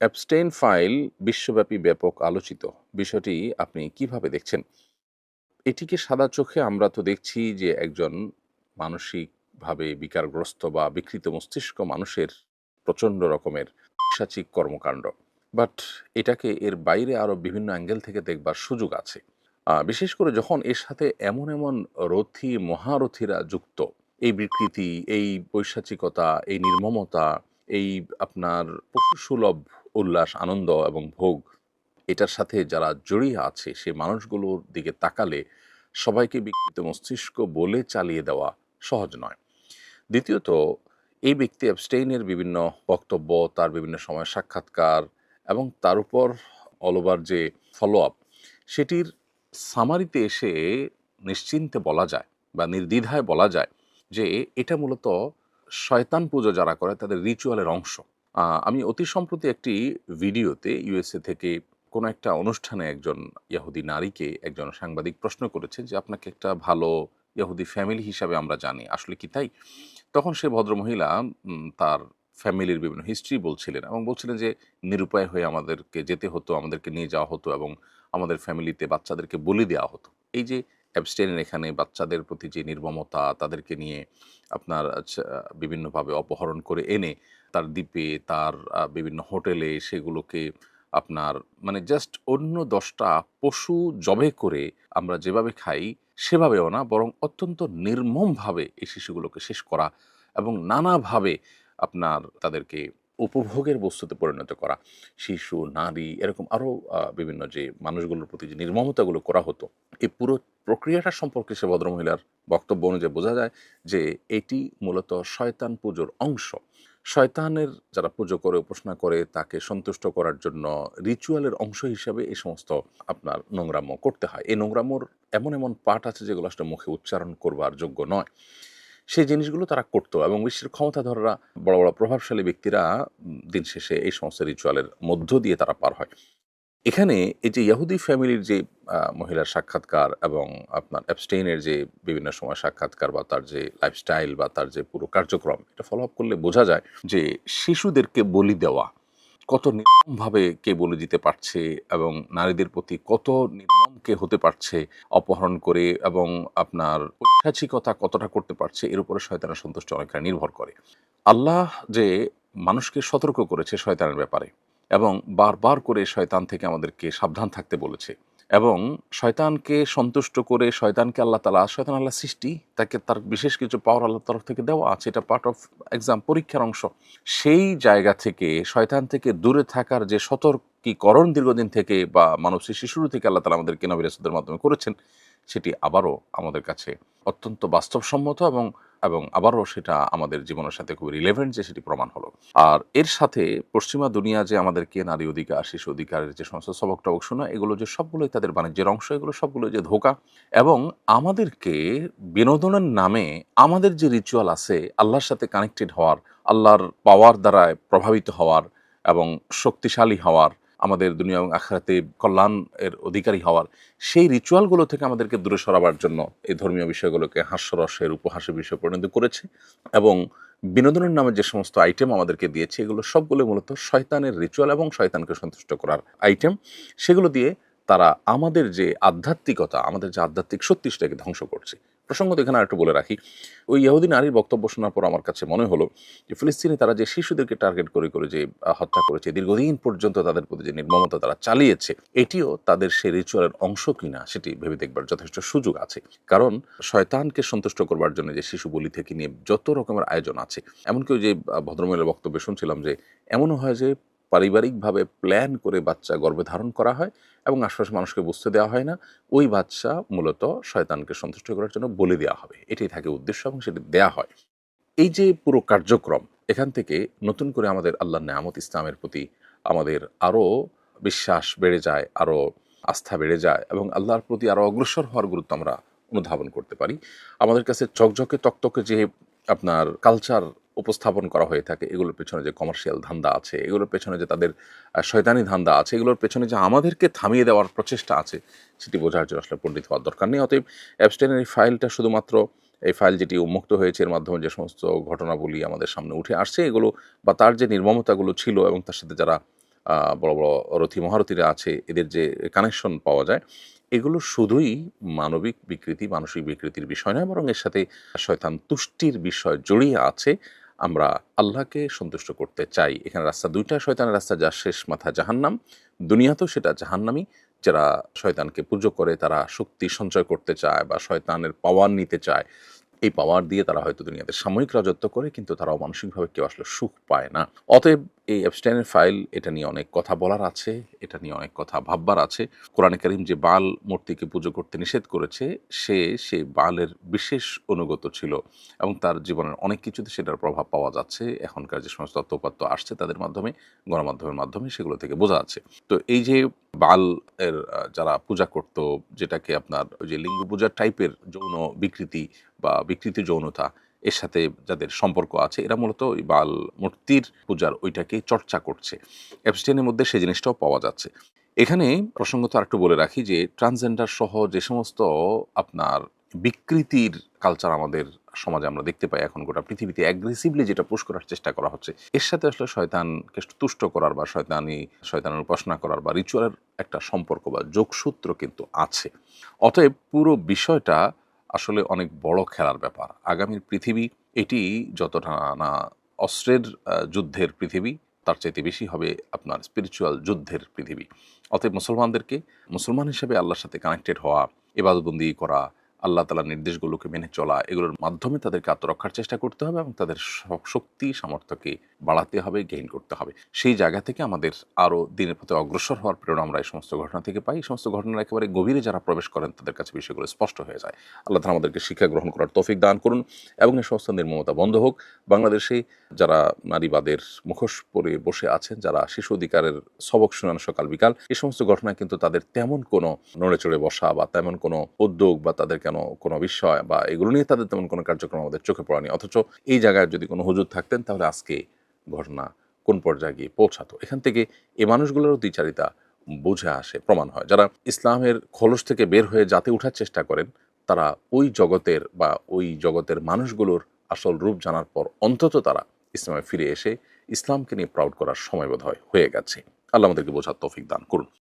Abstain file বিশ্বব্যাপী ব্যাপক আলোচিত। বিষয়টি আপনি কিভাবে দেখছেন? এটিকে সাদা চোখে আমরা তো দেখছি যে একজন মানসিকভাবে বিকারগ্রস্ত বা বিকৃত মস্তিষ্ক মানুষের প্রচণ্ড রকমের পৈশাচিক কর্মকাণ্ড। বাট এটাকে এর বাইরে আরও বিভিন্ন অ্যাঙ্গেল থেকে দেখবার সুযোগ আছে। বিশেষ করে যখন এর সাথে এমন রথী মহারথীরা যুক্ত, এই বিকৃতি, এই পৈশাচিকতা, এই নির্মমতা, এই আপনার পশুসুলভ উল্লাস, আনন্দ এবং ভোগ, এটার সাথে যারা জড়িয়ে আছে সে মানুষগুলোর দিকে তাকালে সবাইকে বিকৃত মস্তিষ্ক বলে চালিয়ে দেওয়া সহজ নয়। দ্বিতীয়ত, এই ব্যক্তি অ্যাবস্টেইনের বিভিন্ন বক্তব্য, তার বিভিন্ন সময় সাক্ষাৎকার এবং তার উপর অল ওভার যে ফলো আপ, সেটির সামারিতে এসে নিশ্চিন্তে বলা যায় বা নির্দ্বিধায় বলা যায় যে এটা মূলত শয়তান পুজো যারা করে তাদের রিচুয়ালের অংশ। আমি অতি সম্প্রতি একটি ভিডিওতে ইউএসএ থেকে কোনো একটা অনুষ্ঠানে একজন ইহুদি নারীকে একজন সাংবাদিক প্রশ্ন করেছে যে, "আপনাকে একটা ভালো ইহুদি ফ্যামিলি হিসাবে আমরা জানি। আসলে কি তাই?" তখন সে ভদ্রমহিলা তার ফ্যামিলির বিভিন্ন হিস্ট্রি বলছিলেন এবং বলছিলেন যে, "নিরুপায় হয়ে আমাদেরকে যেতে হতো, আমাদেরকে নিয়ে যাওয়া হতো এবং আমাদের ফ্যামিলিতে বাচ্চাদেরকে বলি দেওয়া হতো।" এই যে অ্যাবস্টেইনের এখানে বাচ্চাদের প্রতি যে নির্মমতা, তাদেরকে নিয়ে আপনার বিভিন্নভাবে অপহরণ করে এনে তার দ্বীপে, তার বিভিন্ন হোটেলে সেগুলোকে আপনার মানে জাস্ট অন্য ১০ টা পশু জবাই করে আমরা যেভাবে খাই সেভাবেও না, বরং অত্যন্ত নির্মমভাবে এই শিশুগুলোকে শেষ করা এবং নানাভাবে আপনার তাদেরকে উপভোগের বস্তুতে পরিণত করা। শিশু, নারী এরকম আরও বিভিন্ন যে মানুষগুলোর প্রতি যে নির্মমতাগুলো করা হতো, এই পুরো প্রক্রিয়াটা সম্পর্কে সে ভদ্রমহিলার বক্তব্য অনুযায়ী বোঝা যায় যে এটি মূলত শয়তান পুজোর অংশ। শয়তানের যারা পুজো করে, উপাসনা করে তাকে সন্তুষ্ট করার জন্য রিচুয়ালের অংশ হিসাবে এই সমস্ত আপনার নোংরামো করতে হয়। এই নোংরামোর এমন পার্ট আছে যেগুলো আসলে মুখে উচ্চারণ করবার যোগ্য নয়। সেই জিনিসগুলো তারা করত এবং বিশ্বের ক্ষমতাধররা বড় প্রভাবশালী ব্যক্তিরা দিন শেষে এই সমস্ত রিচুয়ালের মধ্য দিয়ে তারা পার হয়। এখানে এই যে ইহুদি ফ্যামিলির যে মহিলার সাক্ষাৎকার এবং আপনার অ্যাবস্টেইনের যে বিভিন্ন সময় সাক্ষাৎকার বা তার যে লাইফস্টাইল বা তার যে পুরো কার্যক্রম, এটা ফলো আপ করলে বোঝা যায় যে শিশুদেরকে বলি দেওয়া কত নির্মমভাবে কে বলি দিতে পারছে এবং নারীদের প্রতি কত নির্মম কে হতে পারছে অপহরণ করে এবং আপনার পৈশাচিকতা কতটা করতে পারছে এর উপরে শয়তানের সন্তুষ্টি অনেকটা নির্ভর করে। আল্লাহ যে মানুষকে সতর্ক করেছে শয়তানের ব্যাপারে এবং বারবার করে শয়তান থেকে আমাদেরকে সাবধান থাকতে বলেছে এবং শয়তানকে সন্তুষ্ট করে শয়তানকে শয়তান আল্লাহ সৃষ্টি, তাকে তার বিশেষ কিছু পাওয়ার আল্লাহর তরফ থেকে দেওয়া আছে, এটা পার্ট অফ এক্সাম, পরীক্ষার অংশ। সেই জায়গা থেকে শয়তান থেকে দূরে থাকার যে সতর্কীকরণ দীর্ঘদিন থেকে বা মানব সৃষ্টি শুরু থেকে আল্লাহ তাআলা আমাদেরকে নবী রাসূলদের মাধ্যমে করেছেন, সেটি আবারও আমাদের কাছে অত্যন্ত বাস্তবসম্মত এবং এবং আবারও সেটা আমাদের জীবনের সাথে খুবই রিলেভেন্ট যে সেটি প্রমাণ হলো। আর এর সাথে পশ্চিমা দুনিয়া যে আমাদেরকে নারী অধিকার, শিশু অধিকারের যে সমস্ত সবক-টবক শোনায়, এগুলো যে সবগুলোই তাদের বাণিজ্যের অংশ, এগুলো সবগুলোই যে ধোঁকা এবং আমাদেরকে বিনোদনের নামে আমাদের যে রিচুয়াল আছে আল্লাহর সাথে কানেক্টেড হওয়ার, আল্লাহর পাওয়ার দ্বারা প্রভাবিত হওয়ার এবং শক্তিশালী হওয়ার, আমাদের দুনিয়া এবং আখিরাতে কল্যাণ এর অধিকারী হওয়ার, সেই রিচুয়ালগুলো থেকে আমাদেরকে দূরে সরাবার জন্য এই ধর্মীয় বিষয়গুলোকে হাস্যরসের উপহাসের বিষয় পরিণত করেছে এবং বিনোদনের নামে যে সমস্ত আইটেম আমাদেরকে দিয়েছে এগুলো সবগুলো মূলত শয়তানের রিচুয়াল এবং শয়তানকে সন্তুষ্ট করার আইটেম। সেগুলো দিয়ে তারা আমাদের যে আধ্যাত্মিকতা, আমাদের যে আধ্যাত্মিক সত্যি সেটাকে ধ্বংস করছে। প্রসঙ্গত এখানে আরেকটু বলে রাখি, ওই ইহুদি নারীর বক্তব্য শোনার পর আমার কাছে মনে হলো যে ফিলিস্তিনে তারা যে শিশুদেরকে টার্গেট করে যে হত্যা করেছে, দীর্ঘদিন পর্যন্ত তাদের প্রতি যে নির্মমতা তারা চালিয়েছে, এটিও তাদের সেই রিচুয়ালের অংশ কিনা সেটি ভেবে দেখবার যথেষ্ট সুযোগ আছে। কারণ শয়তানকে সন্তুষ্ট করবার জন্য যে শিশু বলি থেকে নিয়ে যত রকমের আয়োজন আছে, এমনকি ওই যে ভদ্রমহিলার বক্তব্যে শুনছিলাম যে এমনও হয় যে পারিবারিকভাবে প্ল্যান করে বাচ্চা গর্ভে ধারণ করা হয় এবং আশপাশের মানুষকে বুঝতে দেওয়া হয় না, ওই বাচ্চা মূলত শয়তানকে সন্তুষ্ট করার জন্য বলি দেওয়া হবে, এটাই থাকে উদ্দেশ্য এবং সেটি দেয়া হয়। এই যে পুরো কার্যক্রম, এখান থেকে নতুন করে আমাদের আল্লাহর নেয়ামত ইসলামের প্রতি আমাদের আরও বিশ্বাস বেড়ে যায়, আরও আস্থা বেড়ে যায় এবং আল্লাহর প্রতি আরও অগ্রসর হওয়ার গুরুত্ব আমরা অনুধাবন করতে পারি। আমাদের কাছে ঝকঝকে তকতকে যে আপনার কালচার উপস্থাপন করা হয়ে থাকে, এগুলোর পেছনে যে কমার্শিয়াল ধান্দা আছে, এগুলোর পেছনে যে তাদের শয়তানি ধান্দা আছে, এগুলোর পেছনে যে আমাদেরকে থামিয়ে দেওয়ার প্রচেষ্টা আছে, সেটি বোঝার জন্য আসলে পণ্ডিত হওয়ার দরকার নেই। অতএব অ্যাবস্টেইনের এই ফাইলটা শুধুমাত্র এই ফাইল যেটি উন্মুক্ত হয়েছে এর মাধ্যমে যে সমস্ত ঘটনাবলী আমাদের সামনে উঠে আসছে এগুলো বা তার যে নির্মমতাগুলো ছিল এবং তার সাথে যারা বড় বড় রথী মহারথীরা আছে, এদের যে কানেকশন পাওয়া যায়, এগুলো শুধুই মানবিক বিকৃতি, মানসিক বিকৃতির বিষয় নয়, বরং এর সাথে শয়তান তুষ্টির বিষয় জড়িয়ে আছে। আমরা আল্লাহকে সন্তুষ্ট করতে চাই। এখানে রাস্তা দুইটা, শয়তানের রাস্তা, যার শেষ মাথা জাহান্নাম, দুনিয়াতেও সেটা জাহান্নামী। যারা শয়তানকে পুজো করে, তারা শক্তি সঞ্চয় করতে চায় বা শয়তানের পাওয়ার নিতে চায়, এই পাওয়ার দিয়ে তারা হয়তো দুনিয়াতে সাময়িক রাজত্ব করে, কিন্তু তারাও মানসিকভাবে কেউ আসলে সুখ পায় না। অতএব এই এপস্টাইনের ফাইল, এটা নিয়ে অনেক কথা বলার আছে, এটা নিয়ে অনেক কথা ভাববার আছে। কোরআনে কারীম যে বাল মূর্তিকে পুজো করতে নিষেধ করেছে, সেই বালের বিশেষ অনুগত ছিল এবং তার জীবনের অনেক কিছুতে সেটার প্রভাব পাওয়া যাচ্ছে। এখনকার যে সমস্ত তথ্যউপাত্ত আসছে তাদের মাধ্যমে, গণমাধ্যমের মাধ্যমে, সেগুলো থেকে বোঝা যাচ্ছে। তো এই যে বাল এর যারা পূজা করত, যেটাকে আপনার ওই যে লিঙ্গ পূজার টাইপের যৌন বিকৃতি বা বিকৃতি যৌনতা, এর সাথে যাদের সম্পর্ক আছে, এরা মূলত ওই বাল মূর্তির পূজার ওইটাকে চর্চা করছে। এপস্টাইনের মধ্যে সেই জিনিসটাও পাওয়া যাচ্ছে। এখানে প্রসঙ্গত আরেকটু বলে রাখি যে ট্রান্সজেন্ডার সহ যে সমস্ত আপনার বিকৃতির কালচার আমাদের সমাজে আমরা দেখতে পাই, এখন গোটা পৃথিবীতে অ্যাগ্রেসিভলি যেটা পুশ করার চেষ্টা করা হচ্ছে, এর সাথে আসলে শয়তানকে তুষ্ট করার বা শয়তানের উপাসনা করার বা রিচুয়ালের একটা সম্পর্ক বা যোগসূত্র কিন্তু আছে। অতএব পুরো বিষয়টা আসলে অনেক বড় খেলার ব্যাপার। আগামীর পৃথিবী এটি যতটা না অস্ত্রের যুদ্ধের পৃথিবী, তার চাইতে বেশি হবে আপনার স্পিরিচুয়াল যুদ্ধের পৃথিবী। অতএব মুসলমানদেরকে মুসলমান হিসেবে আল্লাহর সাথে কানেক্টেড হওয়া, ইবাদতবন্দি করা, আল্লাহ তাআলার নির্দেশগুলোকে মেনে চলা, এগুলোর মাধ্যমে তাদেরকে আত্মরক্ষার চেষ্টা করতে হবে এবং তাদের শক্তি সামর্থ্যকে বাড়াতে হবে, গেইন করতে হবে। সেই জায়গা থেকে আমাদের আরও দিনের পথে অগ্রসর হওয়ার প্রেরণা আমরা এই সমস্ত ঘটনা থেকে পাই। এই সমস্ত ঘটনার একেবারে গভীরে যারা প্রবেশ করেন, তাদের কাছে বিষয়গুলো স্পষ্ট হয়ে যায়। আল্লাহ তাআলা আমাদেরকে শিক্ষা গ্রহণ করার তৌফিক দান করুন এবং এই সমস্ত নির্মমতা বন্ধ হোক। বাংলাদেশে যারা নারীবাদের মুখোশ পরে বসে আছেন, যারা শিশু অধিকারের সবক শুনান সকাল বিকাল, এই সমস্ত ঘটনায় কিন্তু তাদের তেমন কোনো নড়ে চড়ে বসা বা তেমন কোনো উদ্যোগ বা তাদের কোনো বিষয় বা এগুলো নিয়ে তাদের তেমন কোনো কার্যক্রম আমাদের চোখে পড়েনি। অথচ এই জায়গায় যদি কোনো হুজুর থাকতেন, তাহলে আজকে ঘটনা কোন পর্যায়ে গিয়ে পৌঁছাতো। এখান থেকে এই মানুষগুলোরও দ্বিচারিতা বুঝে আসে, প্রমাণ হয়। যারা ইসলামের খোলস থেকে বের হয়ে জাতে উঠার চেষ্টা করেন, তারা ওই জগতের বা ওই জগতের মানুষগুলোর আসল রূপ জানার পর অন্তত তারা ইসলামে ফিরে এসে ইসলামকে নিয়ে প্রাউড করার সময় বোধহয় হয়ে গেছে। আল্লাহ আমাদেরকে বোঝার তৌফিক দান করুন।